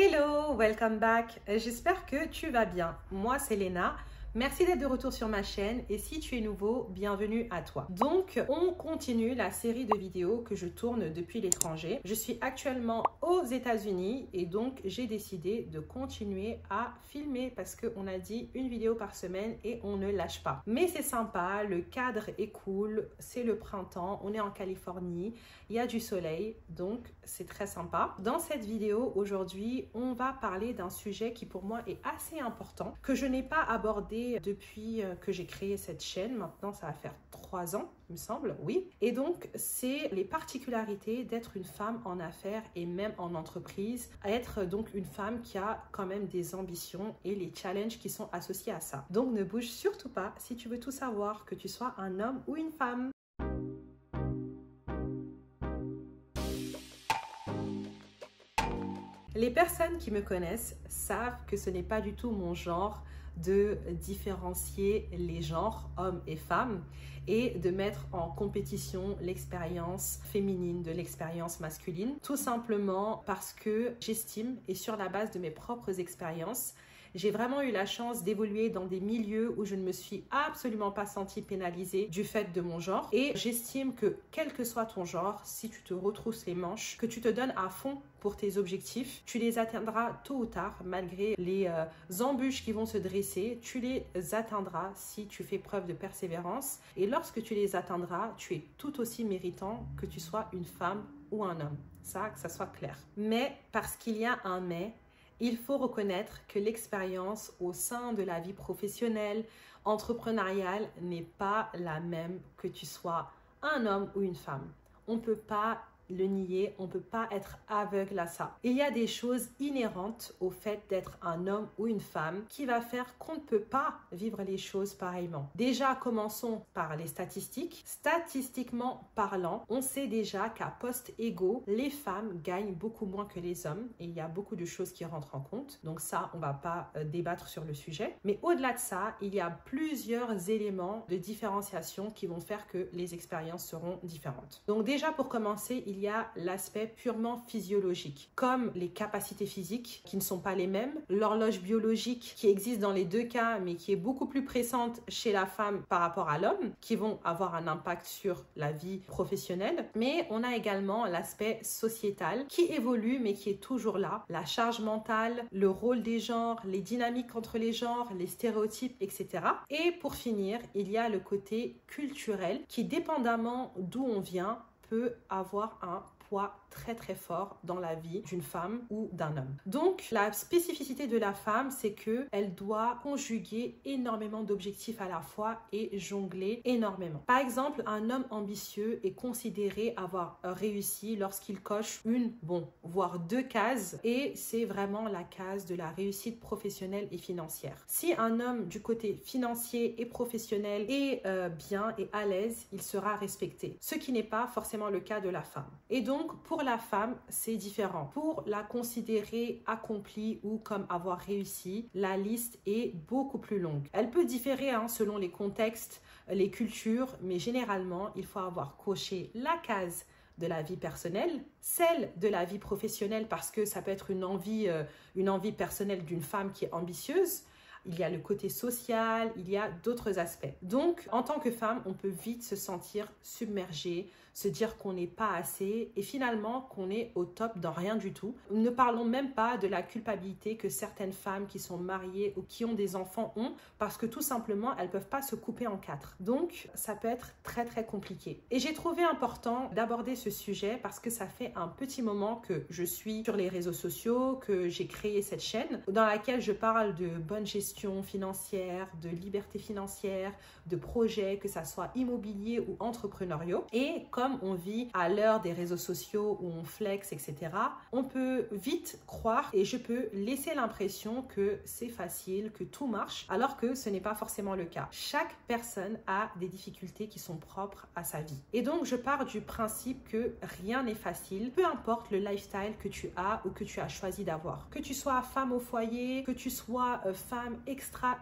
Hello, welcome back. J'espère que tu vas bien. Moi, c'est Léna. Merci d'être de retour sur ma chaîne et si tu es nouveau, bienvenue à toi. Donc, on continue la série de vidéos que je tourne depuis l'étranger. Je suis actuellement aux États-Unis et donc j'ai décidé de continuer à filmer parce qu'on a dit une vidéo par semaine et on ne lâche pas. Mais c'est sympa, le cadre est cool, c'est le printemps, on est en Californie, il y a du soleil, donc c'est très sympa. Dans cette vidéo, aujourd'hui, on va parler d'un sujet qui pour moi est assez important, que je n'ai pas abordé depuis que j'ai créé cette chaîne. Maintenant, ça va faire 3 ans, il me semble, oui. Et donc, c'est les particularités d'être une femme en affaires et même en entreprise, à être donc une femme qui a quand même des ambitions et les challenges qui sont associés à ça. Donc, ne bouge surtout pas si tu veux tout savoir, que tu sois un homme ou une femme. Les personnes qui me connaissent savent que ce n'est pas du tout mon genre de différencier les genres, hommes et femmes, et de mettre en compétition l'expérience féminine de l'expérience masculine, tout simplement parce que j'estime, et sur la base de mes propres expériences, j'ai vraiment eu la chance d'évoluer dans des milieux où je ne me suis absolument pas sentie pénalisée du fait de mon genre. Et j'estime que quel que soit ton genre, si tu te retrousses les manches, que tu te donnes à fond pour tes objectifs, tu les atteindras tôt ou tard, malgré les embûches qui vont se dresser, tu les atteindras si tu fais preuve de persévérance. Et lorsque tu les atteindras, tu es tout aussi méritant que tu sois une femme ou un homme. Ça, que ça soit clair. Mais, parce qu'il y a un mais, il faut reconnaître que l'expérience au sein de la vie professionnelle, entrepreneuriale, n'est pas la même que tu sois un homme ou une femme. On ne peut pas le nier, on ne peut pas être aveugle à ça. Il y a des choses inhérentes au fait d'être un homme ou une femme qui va faire qu'on ne peut pas vivre les choses pareillement. Déjà, commençons par les statistiques. Statistiquement parlant, on sait déjà qu'à postes égaux, les femmes gagnent beaucoup moins que les hommes et il y a beaucoup de choses qui rentrent en compte. Donc ça, on ne va pas débattre sur le sujet. Mais au-delà de ça, il y a plusieurs éléments de différenciation qui vont faire que les expériences seront différentes. Donc déjà, pour commencer, il y a l'aspect purement physiologique, comme les capacités physiques qui ne sont pas les mêmes, l'horloge biologique qui existe dans les deux cas, mais qui est beaucoup plus pressante chez la femme par rapport à l'homme, qui vont avoir un impact sur la vie professionnelle. Mais on a également l'aspect sociétal qui évolue, mais qui est toujours là, la charge mentale, le rôle des genres, les dynamiques entre les genres, les stéréotypes, etc. Et pour finir, il y a le côté culturel qui, dépendamment d'où on vient, peut avoir un poids très fort dans la vie d'une femme ou d'un homme. Donc la spécificité de la femme, c'est que elle doit conjuguer énormément d'objectifs à la fois et jongler énormément. Par exemple, un homme ambitieux est considéré avoir réussi lorsqu'il coche voire 2 cases, et c'est vraiment la case de la réussite professionnelle et financière. Si un homme du côté financier et professionnel est bien et à l'aise, il sera respecté, ce qui n'est pas forcément le cas de la femme. Et donc pour la femme, c'est différent. Pour la considérer accomplie ou comme avoir réussi, la liste est beaucoup plus longue. Elle peut différer selon les contextes, les cultures, mais généralement, il faut avoir coché la case de la vie personnelle, celle de la vie professionnelle, parce que ça peut être une envie personnelle d'une femme qui est ambitieuse. Il y a le côté social, il y a d'autres aspects. Donc, en tant que femme, on peut vite se sentir submergée, se dire qu'on n'est pas assez et finalement qu'on est au top dans rien du tout. Ne parlons même pas de la culpabilité que certaines femmes qui sont mariées ou qui ont des enfants ont, parce que tout simplement, elles ne peuvent pas se couper en 4. Donc, ça peut être très compliqué. Et j'ai trouvé important d'aborder ce sujet parce que ça fait un petit moment que je suis sur les réseaux sociaux, que j'ai créé cette chaîne dans laquelle je parle de bonne gestion financière, de liberté financière, de projets, que ça soit immobilier ou entrepreneuriaux. Et comme on vit à l'heure des réseaux sociaux où on flex, etc., on peut vite croire et je peux laisser l'impression que c'est facile, que tout marche, alors que ce n'est pas forcément le cas. Chaque personne a des difficultés qui sont propres à sa vie. Et donc, je pars du principe que rien n'est facile, peu importe le lifestyle que tu as ou que tu as choisi d'avoir. Que tu sois femme au foyer, que tu sois femme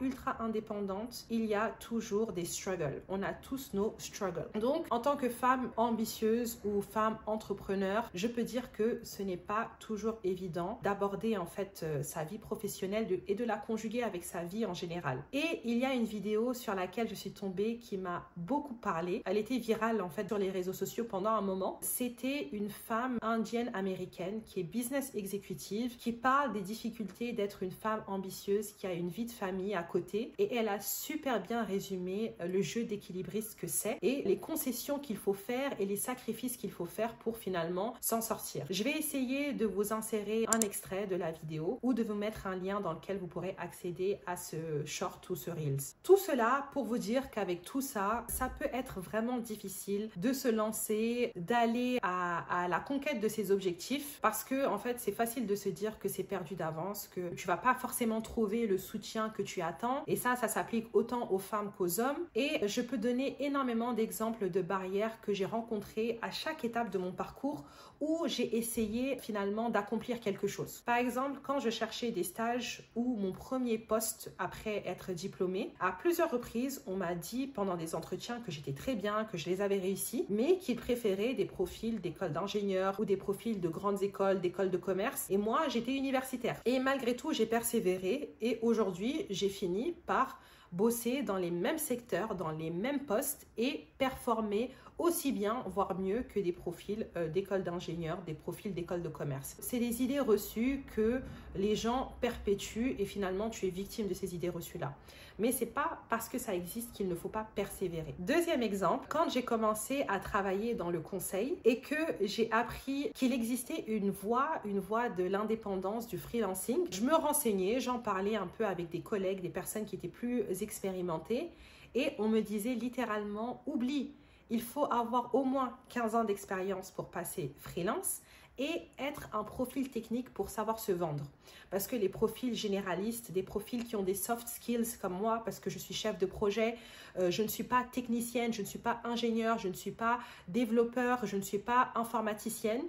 ultra indépendante, il y a toujours des struggles. On a tous nos struggles. Donc, en tant que femme ambitieuse, ambitieuse ou femme entrepreneur, je peux dire que ce n'est pas toujours évident d'aborder en fait sa vie professionnelle et de la conjuguer avec sa vie en général. Et il y a une vidéo sur laquelle je suis tombée qui m'a beaucoup parlé. Elle était virale en fait sur les réseaux sociaux pendant un moment. C'était une femme indienne américaine qui est business executive, qui parle des difficultés d'être une femme ambitieuse qui a une vie de famille à côté, et elle a super bien résumé le jeu d'équilibriste que c'est et les concessions qu'il faut faire et les sacrifices qu'il faut faire pour finalement s'en sortir. Je vais essayer de vous insérer un extrait de la vidéo ou de vous mettre un lien dans lequel vous pourrez accéder à ce short ou ce reels. Tout cela pour vous dire qu'avec tout ça, ça peut être vraiment difficile de se lancer, d'aller à la conquête de ses objectifs, parce que en fait c'est facile de se dire que c'est perdu d'avance, que tu vas pas forcément trouver le soutien que tu attends, et ça s'applique autant aux femmes qu'aux hommes. Et je peux donner énormément d'exemples de barrières que j'ai rencontrées à chaque étape de mon parcours où j'ai essayé finalement d'accomplir quelque chose. Par exemple, quand je cherchais des stages ou mon premier poste après être diplômée, à plusieurs reprises, on m'a dit pendant des entretiens que j'étais très bien, que je les avais réussis, mais qu'ils préféraient des profils d'écoles d'ingénieurs ou des profils de grandes écoles, d'écoles de commerce. Et moi, j'étais universitaire. Et malgré tout, j'ai persévéré et aujourd'hui, j'ai fini par bosser dans les mêmes secteurs, dans les mêmes postes et performer aussi bien, voire mieux que des profils d'école d'ingénieurs, des profils d'école de commerce. C'est des idées reçues que les gens perpétuent et finalement tu es victime de ces idées reçues-là. Mais c'est pas parce que ça existe qu'il ne faut pas persévérer. Deuxième exemple, quand j'ai commencé à travailler dans le conseil et que j'ai appris qu'il existait une voie de l'indépendance, du freelancing, je me renseignais, j'en parlais un peu avec des collègues, des personnes qui étaient plus expérimentées et on me disait littéralement, oublie, il faut avoir au moins 15 ans d'expérience pour passer freelance et être un profil technique pour savoir se vendre. Parce que les profils généralistes, des profils qui ont des soft skills comme moi, parce que je suis chef de projet, je ne suis pas technicienne, je ne suis pas ingénieure, je ne suis pas développeur, je ne suis pas informaticienne.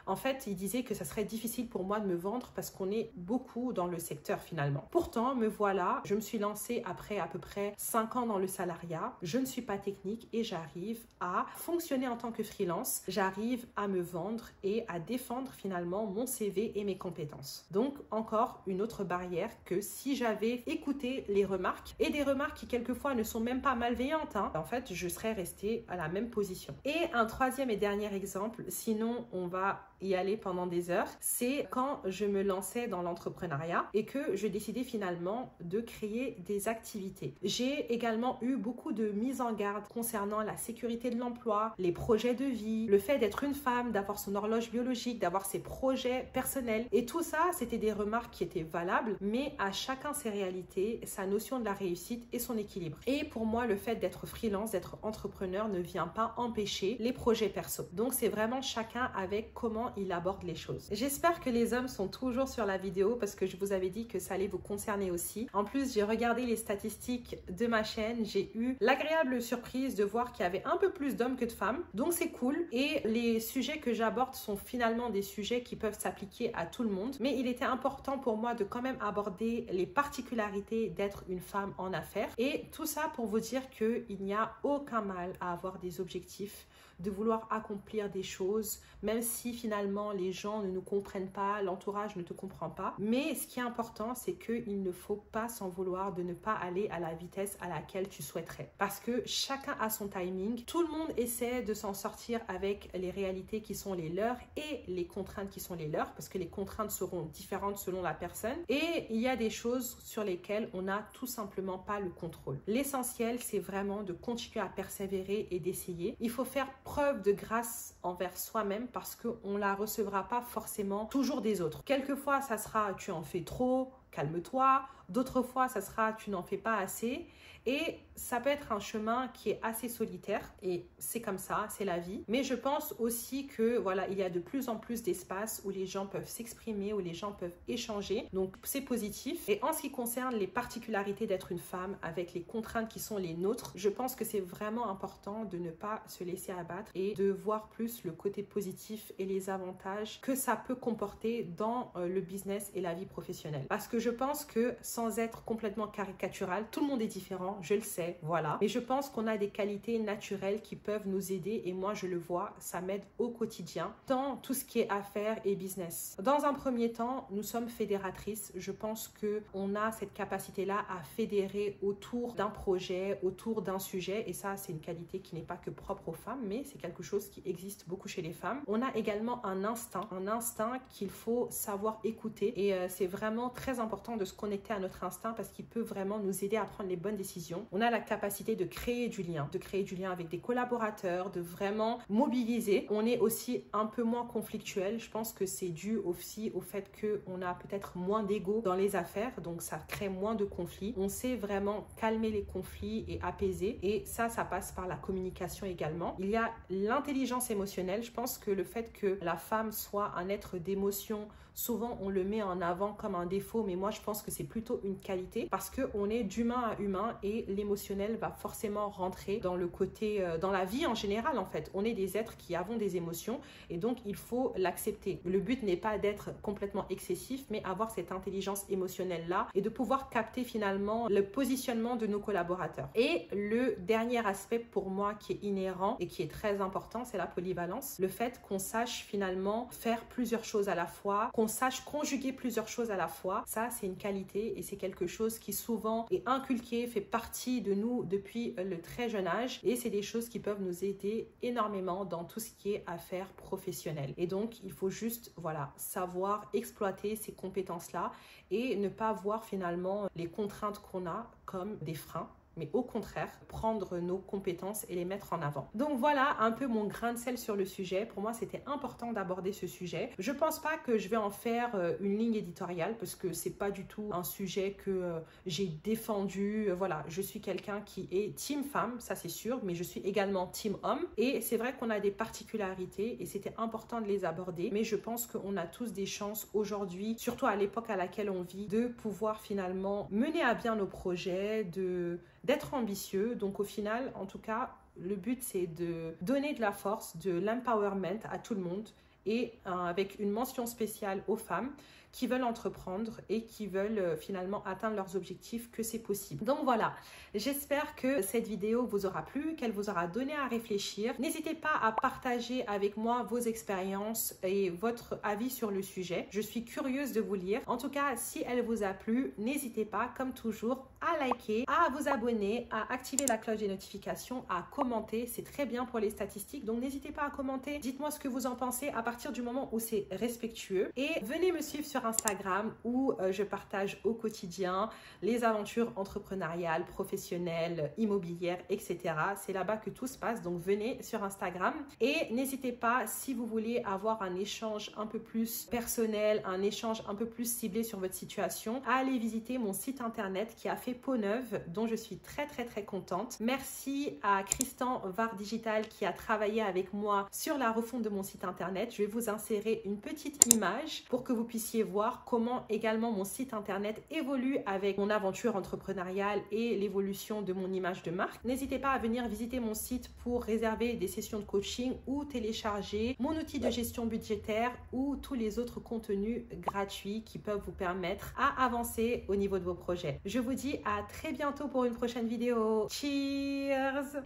En fait, il disait que ça serait difficile pour moi de me vendre parce qu'on est beaucoup dans le secteur finalement. Pourtant, me voilà, je me suis lancée après à peu près 5 ans dans le salariat. Je ne suis pas technique et j'arrive à fonctionner en tant que freelance. J'arrive à me vendre et à défendre finalement mon CV et mes compétences. Donc, encore une autre barrière que si j'avais écouté les remarques, et des remarques qui quelquefois ne sont même pas malveillantes, en fait, je serais restée à la même position. Et un troisième et dernier exemple, sinon on va y aller pendant des heures, c'est quand je me lançais dans l'entrepreneuriat et que je décidais finalement de créer des activités. J'ai également eu beaucoup de mises en garde concernant la sécurité de l'emploi, les projets de vie, le fait d'être une femme, d'avoir son horloge biologique, d'avoir ses projets personnels. Et tout ça, c'était des remarques qui étaient valables, mais à chacun ses réalités, sa notion de la réussite et son équilibre. Et pour moi, le fait d'être freelance, d'être entrepreneur ne vient pas empêcher les projets perso. Donc, c'est vraiment chacun avec comment il aborde les choses. J'espère que les hommes sont toujours sur la vidéo parce que je vous avais dit que ça allait vous concerner aussi. En plus, j'ai regardé les statistiques de ma chaîne. J'ai eu l'agréable surprise de voir qu'il y avait un peu plus d'hommes que de femmes. Donc, c'est cool. Et les sujets que j'aborde sont finalement des sujets qui peuvent s'appliquer à tout le monde. Mais il était important pour moi de quand même aborder les particularités d'être une femme en affaires. Et tout ça pour vous dire qu'il n'y a aucun mal à avoir des objectifs, de vouloir accomplir des choses, même si finalement les gens ne nous comprennent pas, l'entourage ne te comprend pas. Mais ce qui est important, c'est qu'il ne faut pas s'en vouloir de ne pas aller à la vitesse à laquelle tu souhaiterais. Parce que chacun a son timing. Tout le monde essaie de s'en sortir avec les réalités qui sont les leurs et les contraintes qui sont les leurs, parce que les contraintes seront différentes selon la personne. Et il y a des choses sur lesquelles on n'a tout simplement pas le contrôle. L'essentiel, c'est vraiment de continuer à persévérer et d'essayer. Il faut faire preuve de grâce envers soi-même parce qu'on ne la recevra pas forcément toujours des autres. Quelquefois, ça sera tu en fais trop, calme-toi. D'autres fois, ça sera tu n'en fais pas assez. Et ça peut être un chemin qui est assez solitaire et c'est comme ça, c'est la vie. Mais je pense aussi que voilà, il y a de plus en plus d'espace où les gens peuvent s'exprimer, où les gens peuvent échanger. Donc c'est positif. Et en ce qui concerne les particularités d'être une femme avec les contraintes qui sont les nôtres, je pense que c'est vraiment important de ne pas se laisser abattre et de voir plus le côté positif et les avantages que ça peut comporter dans le business et la vie professionnelle. Parce que je pense que sans être complètement caricatural, tout le monde est différent, je le sais, voilà. Mais je pense qu'on a des qualités naturelles qui peuvent nous aider et moi je le vois, ça m'aide au quotidien dans tout ce qui est affaires et business. Dans un premier temps, nous sommes fédératrices. Je pense qu'on a cette capacité-là à fédérer autour d'un projet, autour d'un sujet et ça c'est une qualité qui n'est pas que propre aux femmes mais c'est quelque chose qui existe beaucoup chez les femmes. On a également un instinct qu'il faut savoir écouter et c'est vraiment très important de se connecter à notre instinct parce qu'il peut vraiment nous aider à prendre les bonnes décisions. On a la capacité de créer du lien avec des collaborateurs, de vraiment mobiliser. On est aussi un peu moins conflictuel. Je pense que c'est dû aussi au fait qu'on a peut-être moins d'ego dans les affaires, donc ça crée moins de conflits. On sait vraiment calmer les conflits et apaiser et ça passe par la communication également. Il y a l'intelligence émotionnelle. Je pense que le fait que la femme soit un être d'émotion, souvent on le met en avant comme un défaut, mais moi je pense que c'est plutôt une qualité parce qu'on est d'humain à humain et l'émotionnel va forcément rentrer dans le côté, dans la vie en général en fait. On est des êtres qui avons des émotions et donc il faut l'accepter. Le but n'est pas d'être complètement excessif, mais avoir cette intelligence émotionnelle là et de pouvoir capter finalement le positionnement de nos collaborateurs. Et le dernier aspect pour moi qui est inhérent et qui est très important, c'est la polyvalence. Le fait qu'on sache finalement faire plusieurs choses à la fois, qu'on sache conjuguer plusieurs choses à la fois, ça c'est une qualité et c'est quelque chose qui souvent est inculqué, fait partie de nous depuis le très jeune âge et c'est des choses qui peuvent nous aider énormément dans tout ce qui est affaires professionnelles. Et donc il faut juste savoir exploiter ces compétences-là et ne pas voir finalement les contraintes qu'on a comme des freins, mais au contraire, prendre nos compétences et les mettre en avant. Donc voilà un peu mon grain de sel sur le sujet. Pour moi, c'était important d'aborder ce sujet. Je pense pas que je vais en faire une ligne éditoriale parce que c'est pas du tout un sujet que j'ai défendu. Voilà, je suis quelqu'un qui est team femme, ça c'est sûr, mais je suis également team homme. Et c'est vrai qu'on a des particularités et c'était important de les aborder. Mais je pense qu'on a tous des chances aujourd'hui, surtout à l'époque à laquelle on vit, de pouvoir finalement mener à bien nos projets, d'être ambitieux. Donc au final, en tout cas, le but c'est de donner de la force, de l'empowerment à tout le monde et avec une mention spéciale aux femmes qui veulent entreprendre et qui veulent finalement atteindre leurs objectifs, que c'est possible. Donc voilà, j'espère que cette vidéo vous aura plu, qu'elle vous aura donné à réfléchir. N'hésitez pas à partager avec moi vos expériences et votre avis sur le sujet. Je suis curieuse de vous lire. En tout cas, si elle vous a plu, n'hésitez pas, comme toujours, à liker, à vous abonner, à activer la cloche des notifications, à commenter. C'est très bien pour les statistiques, donc n'hésitez pas à commenter. Dites-moi ce que vous en pensez à partir du moment où c'est respectueux. Et venez me suivre sur Instagram où je partage au quotidien les aventures entrepreneuriales, professionnelles, immobilières, etc. C'est là-bas que tout se passe, donc venez sur Instagram. Et n'hésitez pas, si vous voulez avoir un échange un peu plus personnel, un échange un peu plus ciblé sur votre situation, à aller visiter mon site internet qui a fait peau neuve, dont je suis très contente. Merci à Christian Var Digital qui a travaillé avec moi sur la refonte de mon site internet. Je vais vous insérer une petite image pour que vous puissiez voir comment également mon site internet évolue avec mon aventure entrepreneuriale et l'évolution de mon image de marque. N'hésitez pas à venir visiter mon site pour réserver des sessions de coaching ou télécharger mon outil de gestion budgétaire ou tous les autres contenus gratuits qui peuvent vous permettre à avancer au niveau de vos projets. Je vous dis à très bientôt pour une prochaine vidéo. Cheers!